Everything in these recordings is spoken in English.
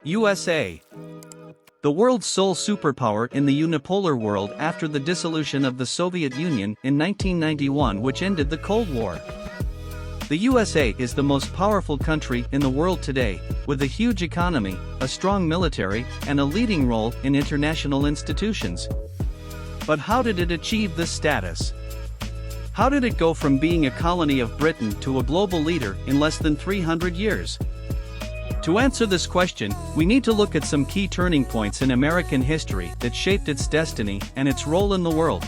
USA. The world's sole superpower in the unipolar world after the dissolution of the Soviet Union in 1991, which ended the Cold War. The USA is the most powerful country in the world today, with a huge economy, a strong military, and a leading role in international institutions. But how did it achieve this status? How did it go from being a colony of Britain to a global leader in less than 300 years? To answer this question, we need to look at some key turning points in American history that shaped its destiny and its role in the world.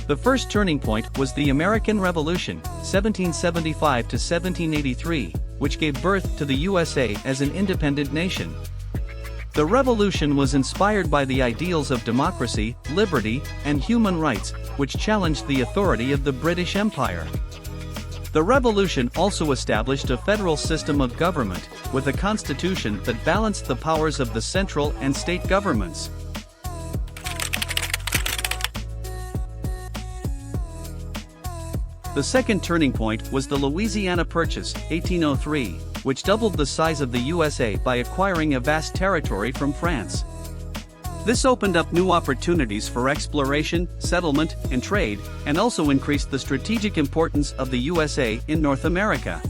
The first turning point was the American Revolution, 1775 to 1783, which gave birth to the USA as an independent nation. The revolution was inspired by the ideals of democracy, liberty, and human rights, which challenged the authority of the British Empire. The revolution also established a federal system of government, with a constitution that balanced the powers of the central and state governments. The second turning point was the Louisiana Purchase, 1803, which doubled the size of the USA by acquiring a vast territory from France. This opened up new opportunities for exploration, settlement, and trade, and also increased the strategic importance of the USA in North America.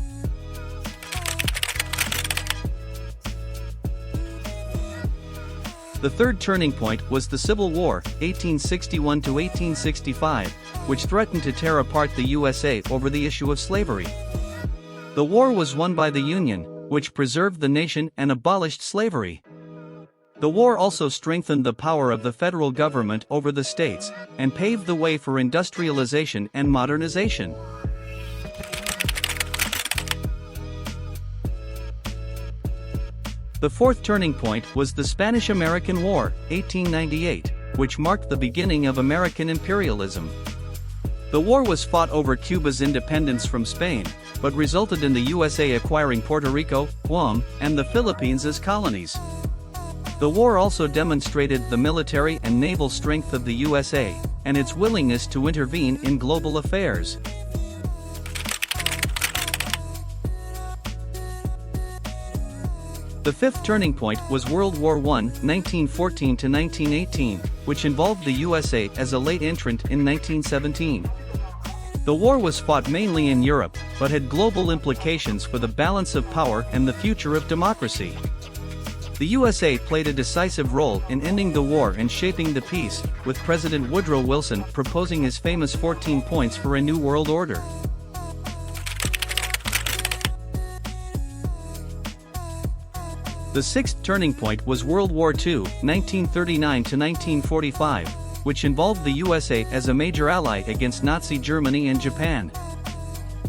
The third turning point was the Civil War, 1861 to 1865, which threatened to tear apart the USA over the issue of slavery. The war was won by the Union, which preserved the nation and abolished slavery. The war also strengthened the power of the federal government over the states, and paved the way for industrialization and modernization. The fourth turning point was the Spanish-American War, 1898, which marked the beginning of American imperialism. The war was fought over Cuba's independence from Spain, but resulted in the USA acquiring Puerto Rico, Guam, and the Philippines as colonies. The war also demonstrated the military and naval strength of the USA, and its willingness to intervene in global affairs. The fifth turning point was World War I, 1914 to 1918, which involved the USA as a late entrant in 1917. The war was fought mainly in Europe, but had global implications for the balance of power and the future of democracy. The USA played a decisive role in ending the war and shaping the peace, with President Woodrow Wilson proposing his famous 14 points for a new world order. The sixth turning point was World War II, 1939 to 1945, which involved the USA as a major ally against Nazi Germany and Japan.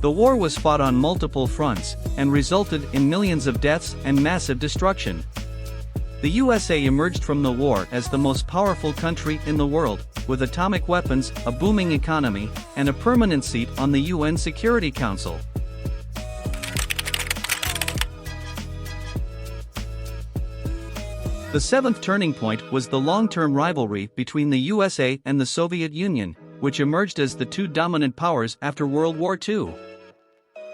The war was fought on multiple fronts, and resulted in millions of deaths and massive destruction. The USA emerged from the war as the most powerful country in the world, with atomic weapons, a booming economy, and a permanent seat on the UN Security Council. The seventh turning point was the long-term rivalry between the USA and the Soviet Union, which emerged as the two dominant powers after World War II.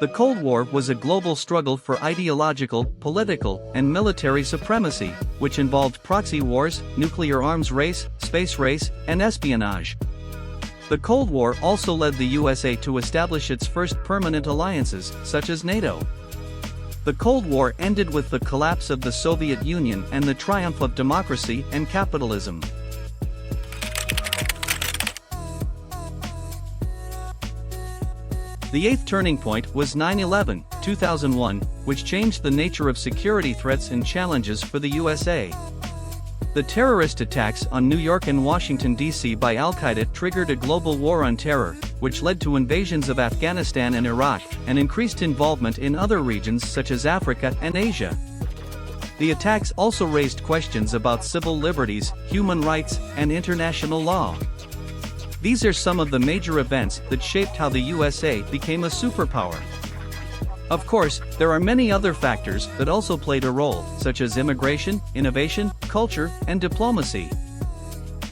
The Cold War was a global struggle for ideological, political, and military supremacy, which involved proxy wars, nuclear arms race, space race, and espionage. The Cold War also led the USA to establish its first permanent alliances, such as NATO. The Cold War ended with the collapse of the Soviet Union and the triumph of democracy and capitalism. The eighth turning point was 9/11, 2001, which changed the nature of security threats and challenges for the USA. The terrorist attacks on New York and Washington, D.C. by Al-Qaeda triggered a global war on terror, which led to invasions of Afghanistan and Iraq, and increased involvement in other regions such as Africa and Asia. The attacks also raised questions about civil liberties, human rights, and international law. These are some of the major events that shaped how the USA became a superpower. Of course, there are many other factors that also played a role, such as immigration, innovation, culture, and diplomacy.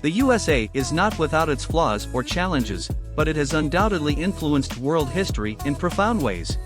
The USA is not without its flaws or challenges, but it has undoubtedly influenced world history in profound ways.